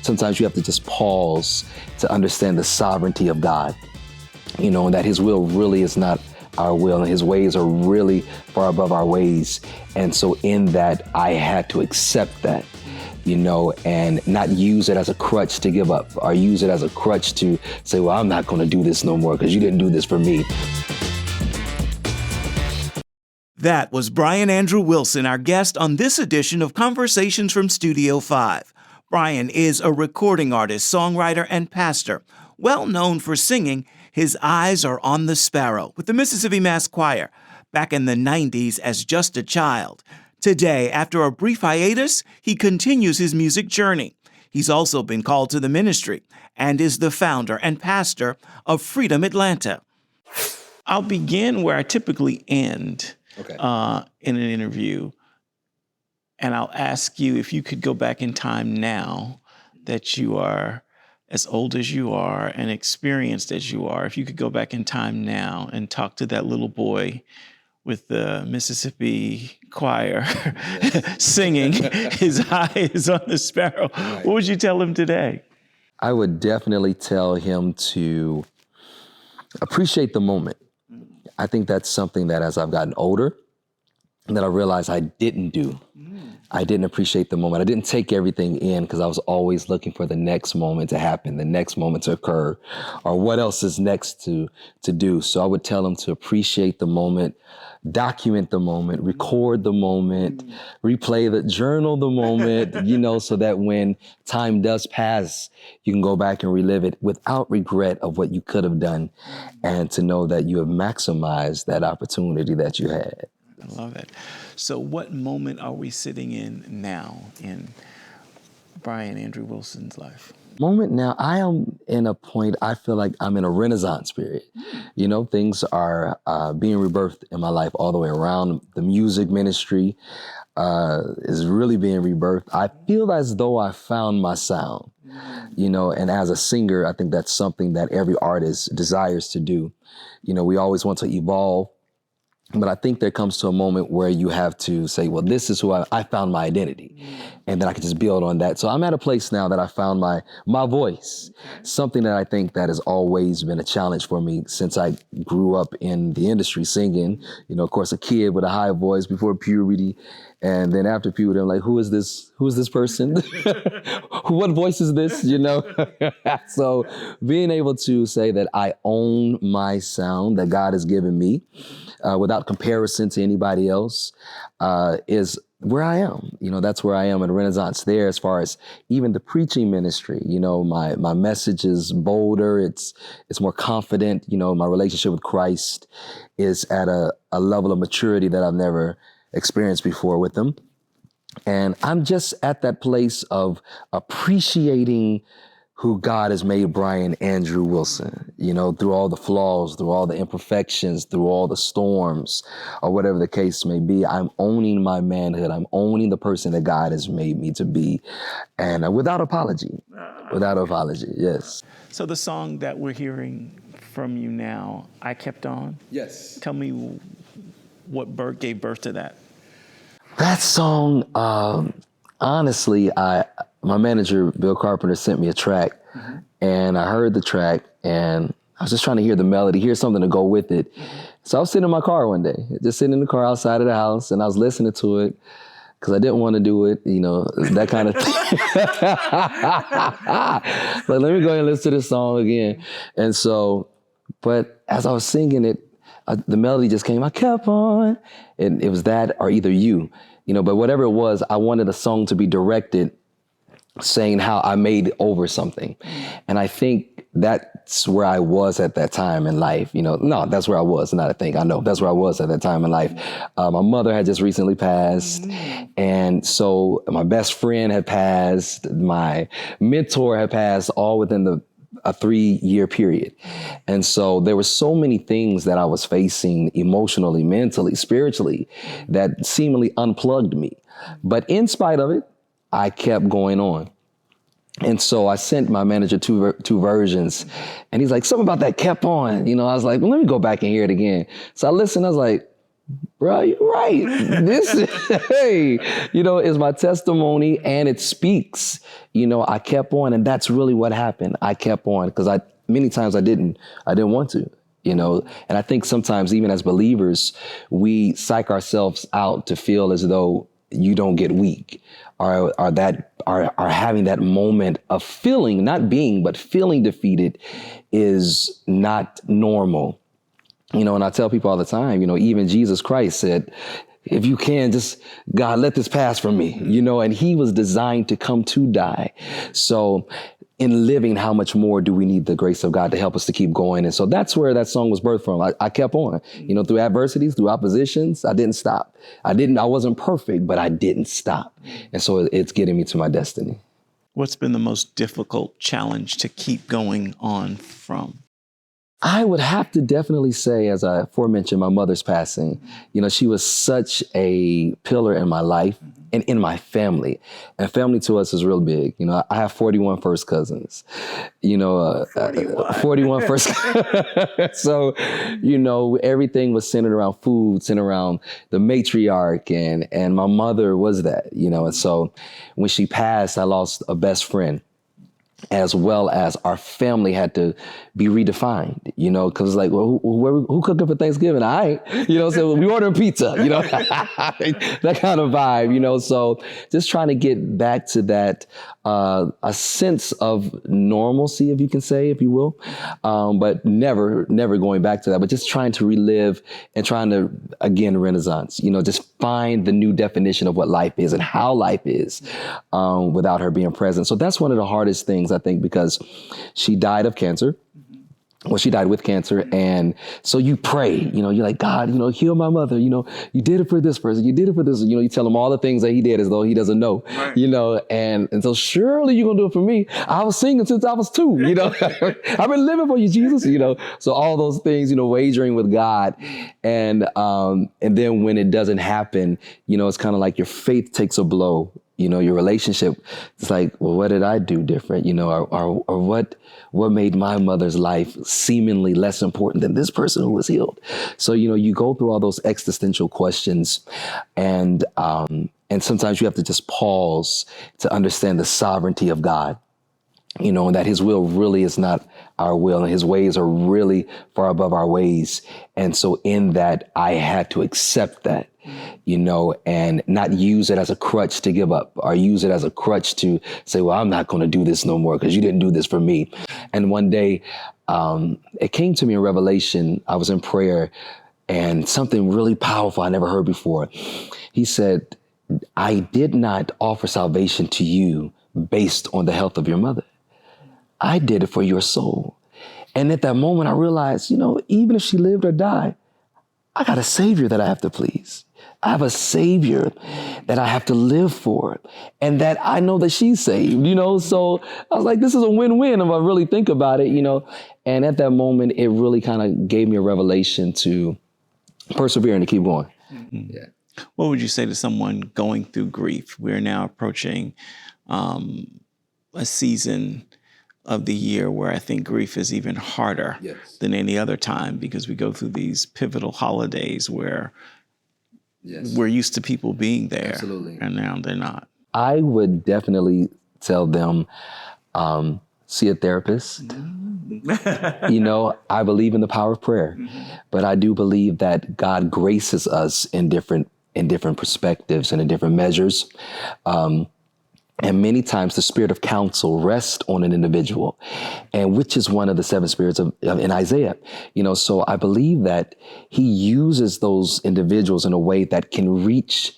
sometimes you have to just pause to understand the sovereignty of God, you know, and that his will really is not our will, and his ways are really far above our ways. And so in that, I had to accept that, you know, and not use it as a crutch to give up, or use it as a crutch to say, well, I'm not going to do this no more because you didn't do this for me. That was Bryan Andrew Wilson, our guest on this edition of Conversations from Studio 5. Bryan is a recording artist, songwriter, and pastor. Well known for singing His Eyes Are on the Sparrow with the Mississippi Mass Choir back in the 90s as just a child. Today, after a brief hiatus, he continues his music journey. He's also been called to the ministry and is the founder and pastor of Freedom Atlanta. I'll begin where I typically end in an interview, and I'll ask you if you could go back in time now that you are as old as you are and experienced as you are, if you could go back in time now and talk to that little boy with the Mississippi choir singing His Eyes on the Sparrow, what would you tell him today? I would definitely tell him to appreciate the moment. I think that's something that as I've gotten older, that I realized I didn't do. I didn't appreciate the moment. I didn't take everything in because I was always looking for the next moment to happen, the next moment to occur, or what else is next to do. So I would tell them to appreciate the moment, document the moment, record the moment, replay the journal the moment, you know, so that when time does pass, you can go back and relive it without regret of what you could have done, and to know that you have maximized that opportunity that you had. I love it. So what moment are we sitting in now in Bryan Andrew Wilson's life? Moment now, I am in a point, I feel like I'm in a renaissance period. You know, things are being rebirthed in my life all the way around. The music ministry is really being rebirthed. I feel as though I found my sound, you know, and as a singer, I think that's something that every artist desires to do. You know, we always want to evolve. But I think there comes to a moment where you have to say, well, this is who I found my identity. And then I can just build on that. So I'm at a place now that I found my voice, something that I think that has always been a challenge for me since I grew up in the industry singing. You know, of course, a kid with a high voice before puberty. And then after puberty, I'm like, who is this person? What voice is this, you know? So being able to say that I own my sound that God has given me, without comparison to anybody else, is where I am. You know, that's where I am in Renaissance there as far as even the preaching ministry. You know, my message is bolder, it's more confident. You know, my relationship with Christ is at a level of maturity that I've never experienced before with him. And I'm just at that place of appreciating who God has made Bryan Andrew Wilson, you know, through all the flaws, through all the imperfections, through all the storms, or whatever the case may be. I'm owning my manhood. I'm owning the person that God has made me to be, and without apology, yes. So the song that we're hearing from you now, I Kept On. Yes. Tell me what gave birth to that. That song, honestly, my manager, Bill Carpenter, sent me a track, and I heard the track, and I was just trying to hear the melody, hear something to go with it. So I was sitting in my car one day, just sitting in the car outside of the house, and I was listening to it because I didn't want to do it, you know, that kind of thing. But let me go ahead and listen to this song again. And so, but as I was singing it, the melody just came, I kept on, and it was that or either you know, but whatever it was, I wanted a song to be directed saying how I made over something. And I think that's where I was at that time in life. You know, no, that's where I was, not I think, I know that's where I was at that time in life. My mother had just recently passed. And so my best friend had passed, my mentor had passed, all within a 3-year period. And so there were so many things that I was facing emotionally, mentally, spiritually, that seemingly unplugged me. But in spite of it, I kept going on. And so I sent my manager two versions, and he's like, something about that kept on. You know, I was like, well, let me go back and hear it again. So I listened, I was like, bro, you're right. This hey, is my testimony, and it speaks. I kept on, and that's really what happened. I kept on because many times I didn't want to. And I think sometimes even as believers, we psych ourselves out to feel as though you don't get weak, or having that moment of feeling, not being, but feeling defeated is not normal. And I tell people all the time, even Jesus Christ said, if you can, just, God, let this pass from me, and he was designed to come to die. So in living, how much more do we need the grace of God to help us to keep going? And so that's where that song was birthed from. I kept on, through adversities, through oppositions. I didn't stop. I wasn't perfect, but I didn't stop. And so it's getting me to my destiny. What's been the most difficult challenge to keep going on from? I would have to definitely say, as I aforementioned, my mother's passing. She was such a pillar in my life and in my family. And family to us is real big. I have 41 first cousins. 41 first. So, everything was centered around food, centered around the matriarch, and my mother was that. And so when she passed, I lost a best friend, as well as our family had to be redefined, because like, well, who cooking for Thanksgiving? I ain't, so we ordering pizza, that kind of vibe, so just trying to get back to that, a sense of normalcy, if you can say, if you will, but never going back to that, but just trying to relive and trying to, again, Renaissance, just find the new definition of what life is and how life is, without her being present. So that's one of the hardest things, I think, because she died of cancer. Well, she died with cancer. And so you pray, you're like, God, heal my mother. You did it for this person. You did it for this. You tell him all the things that he did as though he doesn't know, right. And so surely you're going to do it for me. I was singing since I was 2, I've been living for you, Jesus, so all those things, wagering with God. And then when it doesn't happen, it's kind of like your faith takes a blow. Your relationship, it's like, well, what did I do different? Or what made my mother's life seemingly less important than this person who was healed? So, you go through all those existential questions, and sometimes you have to just pause to understand the sovereignty of God. And that his will really is not our will, and his ways are really far above our ways. And so in that, I had to accept that, and not use it as a crutch to give up, or use it as a crutch to say, well, I'm not going to do this no more because you didn't do this for me. And one day, it came to me in Revelation. I was in prayer, and something really powerful I never heard before. He said, I did not offer salvation to you based on the health of your mother. I did it for your soul. And at that moment, I realized, even if she lived or died, I got a savior that I have to please. I have a savior that I have to live for, and that I know that she's saved, So I was like, this is a win-win if I really think about it, And at that moment, it really kind of gave me a revelation to persevere and to keep going. Mm-hmm. Yeah. What would you say to someone going through grief? We're now approaching a season of the year where I think grief is even harder than any other time, because we go through these pivotal holidays where we're used to people being there. Absolutely. And now they're not. I would definitely tell them, see a therapist. I believe in the power of prayer, but I do believe that God graces us in different perspectives and in different measures. And many times the spirit of counsel rests on an individual, and which is one of the 7 spirits in Isaiah. So I believe that he uses those individuals in a way that can reach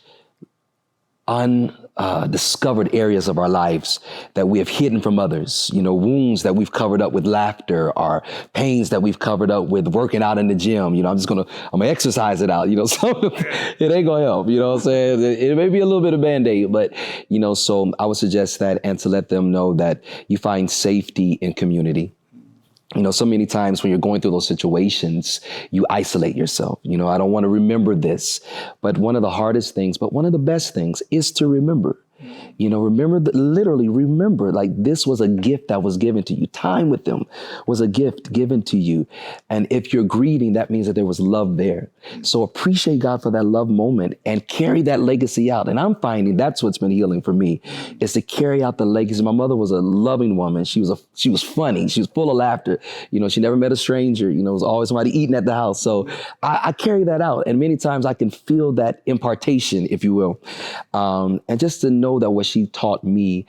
undiscovered areas of our lives that we have hidden from others, wounds that we've covered up with laughter, or pains that we've covered up with working out in the gym. I'm going to exercise it out, so it ain't going to help, what I'm saying? It may be a little bit of Band-Aid, but, so I would suggest that, and to let them know that you find safety in community. So many times when you're going through those situations, you isolate yourself. I don't want to remember this, but one of the hardest things, but one of the best things is to remember. Remember, literally remember, like this was a gift that was given to you. Time with them was a gift given to you. And if you're grieving, that means that there was love there. So appreciate God for that love moment and carry that legacy out. And I'm finding that's what's been healing for me, is to carry out the legacy. My mother was a loving woman. She was funny. She was full of laughter. She never met a stranger. It was always somebody eating at the house. So I carry that out. And many times I can feel that impartation, if you will. And just to know that what she taught me,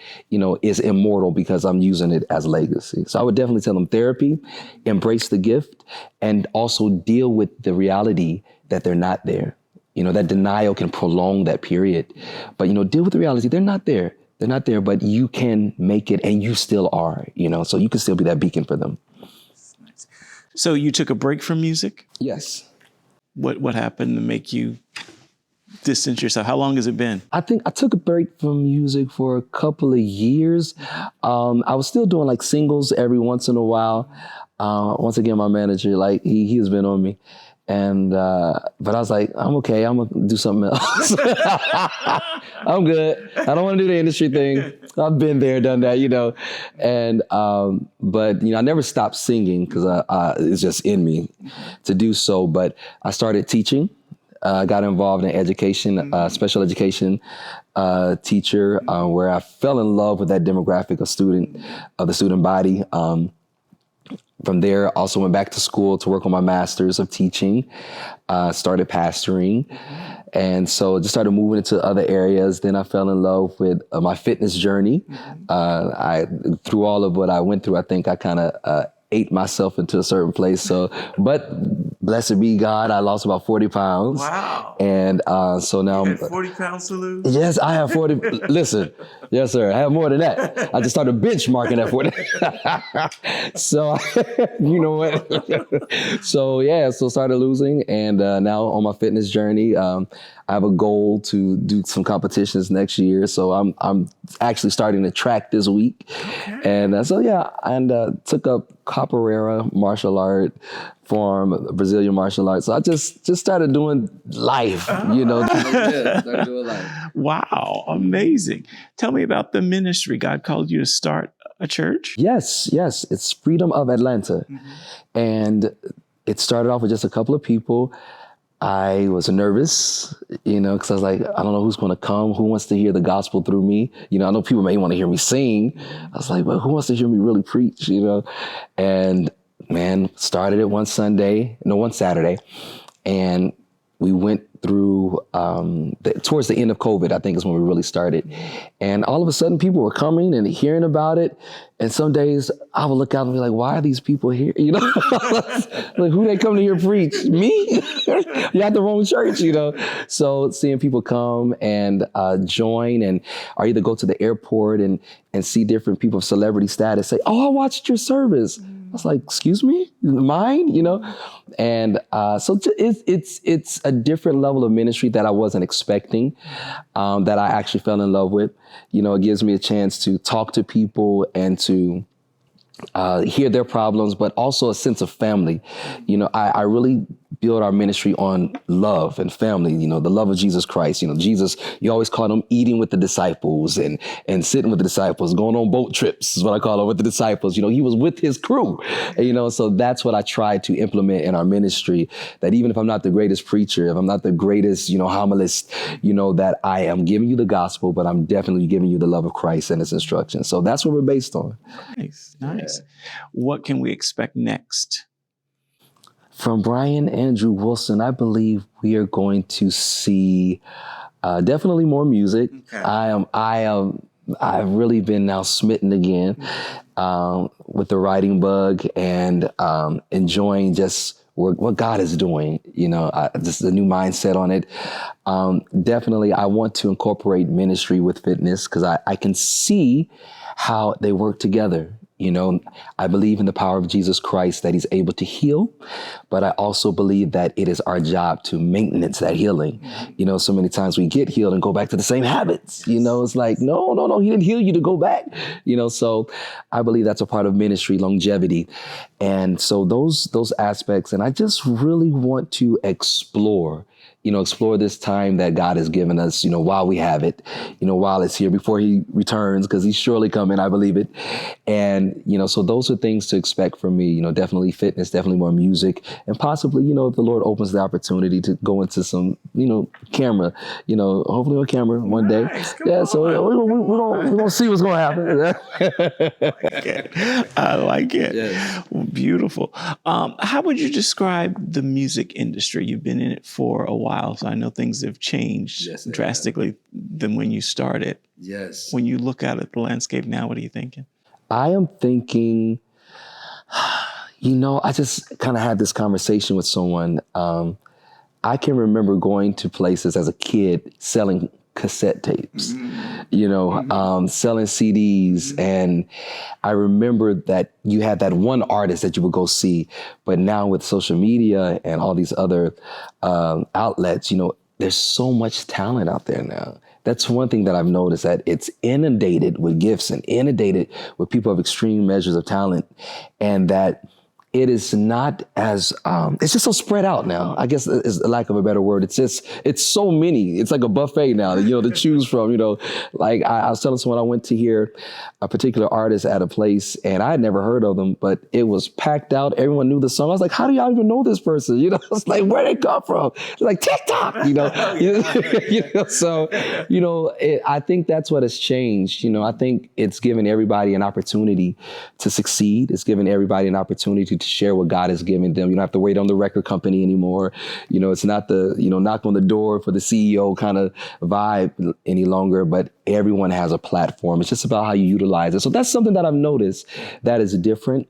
is immortal because I'm using it as legacy. So I would definitely tell them therapy, embrace the gift, and also deal with the reality that they're not there. That denial can prolong that period. But, deal with the reality. They're not there. They're not there, but you can make it, and you still are, so you can still be that beacon for them. So you took a break from music? Yes. What happened to make you distance yourself? How long has it been? I think I took a break from music for a couple of years. I was still doing like singles every once in a while. Once again, my manager, like he has been on me. And, but I was like, I'm okay. I'm gonna do something else. I'm good. I don't want to do the industry thing. I've been there, done that, and, but, I never stopped singing because it's just in me to do so. But I started teaching. Got involved in education, special education teacher, where I fell in love with that demographic of the student body. From there, also went back to school to work on my master's of teaching, started pastoring. And so just started moving into other areas. Then I fell in love with my fitness journey. Through all of what I went through, I think I kind of ate myself into a certain place. So, but blessed be God, I lost about 40 pounds. Wow. And so now you had 40 pounds to lose? Yes, I have 40. Listen, yes, sir. I have more than that. I just started benchmarking at 40. So, you know what? So started losing. And now on my fitness journey, I have a goal to do some competitions next year. So I'm actually starting to track this week. Okay. And took up capoeira, martial art form, Brazilian martial arts. So I just started doing life, started doing life. Wow, amazing. Tell me about the ministry. God called you to start a church? Yes. It's Freedom of Atlanta. And it started off with just a couple of people. I was nervous, because I was like, I don't know who's going to come, who wants to hear the gospel through me. I know people may want to hear me sing. I was like, but who wants to hear me really preach, And man, started it one Saturday. And we went through, towards the end of COVID, I think is when we really started. And all of a sudden people were coming and hearing about it. And some days I would look out and be like, why are these people here? Like who they come to hear preach? Me? You're at the wrong church, So seeing people come and join or either go to the airport and see different people of celebrity status say, oh, I watched your service. I was like, excuse me, mine, And so it's a different level of ministry that I wasn't expecting, that I actually fell in love with. It gives me a chance to talk to people and to hear their problems, but also a sense of family. I really build our ministry on love and family, the love of Jesus Christ. Jesus, you always call him eating with the disciples and sitting with the disciples, going on boat trips is what I call it, with the disciples. He was with his crew, so that's what I try to implement in our ministry, that even if I'm not the greatest preacher, if I'm not the greatest, homilist, that I am giving you the gospel, but I'm definitely giving you the love of Christ and his instructions. So that's what we're based on. Nice. Yeah. What can we expect next? From Bryan Andrew Wilson, I believe we are going to see definitely more music. Okay. I've really been now smitten again with the writing bug and enjoying just what God is doing. Just a new mindset on it. Definitely, I want to incorporate ministry with fitness because I can see how they work together. I believe in the power of Jesus Christ, that he's able to heal, but I also believe that it is our job to maintenance that healing. So many times we get healed and go back to the same habits. It's like, no, he didn't heal you to go back. So I believe that's a part of ministry, longevity. And so those aspects, and I just really want to explore explore this time that God has given us, while we have it, while it's here before he returns, because he's surely coming, I believe it. And, so those are things to expect from me, definitely fitness, definitely more music, and possibly, if the Lord opens the opportunity to go into some, camera, hopefully on camera one day. Yeah, so we're going to see what's going to happen. I like it. Yes. Beautiful. How would you describe the music industry? You've been in it for a while, so I know things have changed drastically than when you started. Yes. When you look out at the landscape now, what are you thinking? I am thinking, I just kind of had this conversation with someone. I can remember going to places as a kid selling cassette tapes, selling CDs. And I remember that you had that one artist that you would go see. But now with social media and all these other outlets, there's so much talent out there now. That's one thing that I've noticed, that it's inundated with gifts and inundated with people of extreme measures of talent, and that it is not as, it's just so spread out now, I guess is the lack of a better word. It's so many. It's like a buffet now, to choose from, like I was telling someone I went to hear a particular artist at a place and I had never heard of them, but it was packed out. Everyone knew the song. I was like, how do y'all even know this person? It's like, where'd they come from? It's like TikTok, So, I think that's what has changed. I think it's given everybody an opportunity to succeed. It's given everybody an opportunity to share what God has given them. You don't have to wait on the record company anymore. It's not the, knock on the door for the CEO kind of vibe any longer, but everyone has a platform. It's just about how you utilize it. So that's something that I've noticed that is different,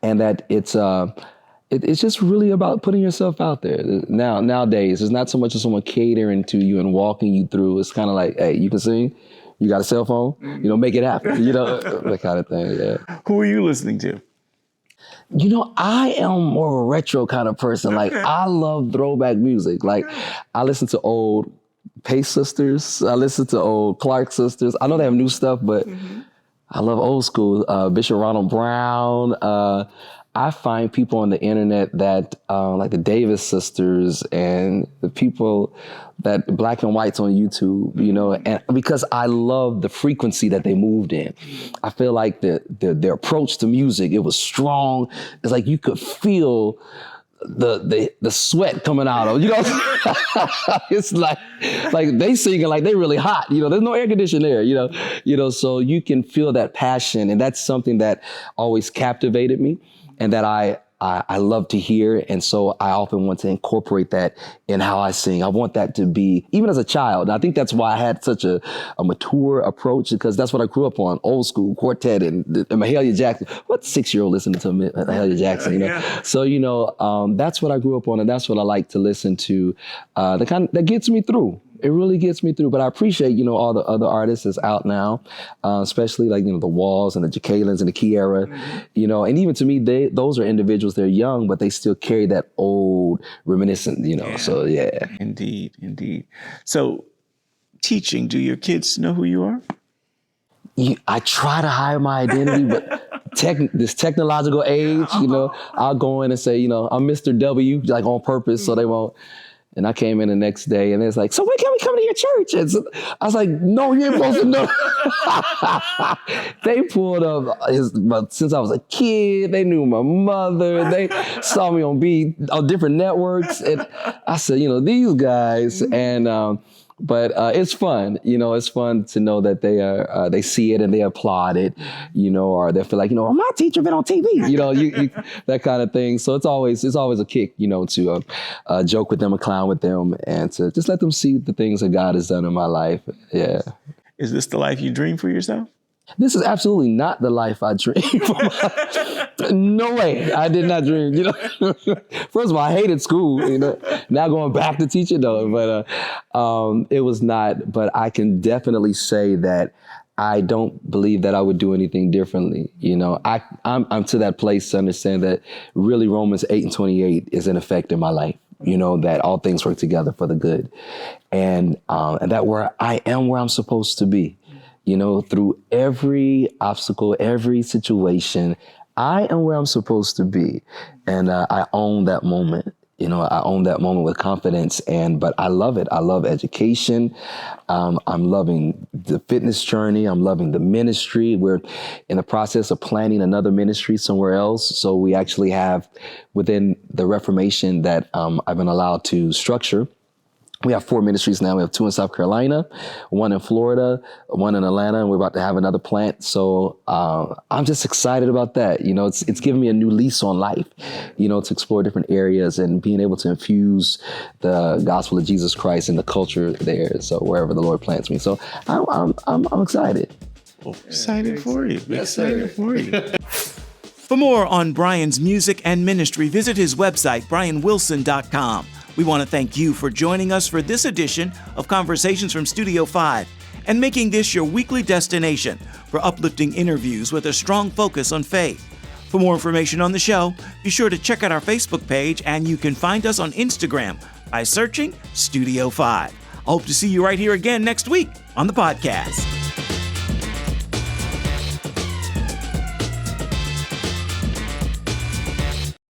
and that it's just really about putting yourself out there. Nowadays, it's not so much as someone catering to you and walking you through. It's kind of like, hey, you can sing, you got a cell phone, make it happen, that kind of thing. Yeah. Who are you listening to? I am more of a retro kind of person. Like, I love throwback music. Like, I listen to old Pace Sisters. I listen to old Clark Sisters. I know they have new stuff, but I love old school. Bishop Ronald Brown. I find people on the internet that, like the Davis sisters and the people that Black and Whites on YouTube, and because I love the frequency that they moved in. I feel like their approach to music, it was strong. It's like you could feel the sweat coming out of, it's like they singing like they really hot, there's no air conditioning there, so you can feel that passion. And that's something that always captivated me and that I love to hear. And so I often want to incorporate that in how I sing. I want that to be, even as a child. And I think that's why I had such a mature approach, because that's what I grew up on, old school quartet and Mahalia Jackson. What 6-year-old listening to Mahalia Jackson, So, that's what I grew up on, and that's what I like to listen to. That gets me through. It really gets me through. But I appreciate, all the other artists that's out now, especially like, the Walls and the Jacalens and the Kiera, and even to me, those are individuals, they're young, but they still carry that old reminiscent, so yeah. Indeed. So teaching, do your kids know who you are? I try to hide my identity, but this technological age, I'll go in and say, I'm Mr. W, like on purpose, so they won't. And I came in the next day and it's like, so when can we come to your church? And so I was like, no, you ain't supposed to know. They pulled up since I was a kid. They knew my mother. They saw me on different networks. And I said, these guys. And but it's fun, it's fun to know that they see it and they applaud it, or they feel like, my teacher been on TV, you, that kind of thing. So it's always a kick, to joke with them, and clown with them, and to just let them see the things that God has done in my life. Yeah. Is this the life you dream for yourself? This is absolutely not the life I dreamed. No way. I did not dream. First of all, I hated school. Now going back to teaching though, but it was not. But I can definitely say that I don't believe that I would do anything differently. I'm to that place to understand that really Romans 8:28 is in effect in my life. That all things work together for the good, and that where I am where I'm supposed to be. Through every obstacle, every situation, I am where I'm supposed to be. And I own that moment, I own that moment with confidence, but I love it. I love education. I'm loving the fitness journey. I'm loving the ministry. We're in the process of planning another ministry somewhere else. So we actually have within the Reformation that I've been allowed to structure. We have 4 ministries now. We have 2 in South Carolina, 1 in Florida, 1 in Atlanta, and we're about to have another plant. So I'm just excited about that. It's giving me a new lease on life, to explore different areas and being able to infuse the gospel of Jesus Christ in the culture there. So wherever the Lord plants me. So I'm excited. Excited for you. Yes, Excited sir. for you. For more on Bryan's music and ministry, visit his website, bryanwilson.com. We want to thank you for joining us for this edition of Conversations from Studio 5 and making this your weekly destination for uplifting interviews with a strong focus on faith. For more information on the show, be sure to check out our Facebook page, and you can find us on Instagram by searching Studio 5. I hope to see you right here again next week on the podcast.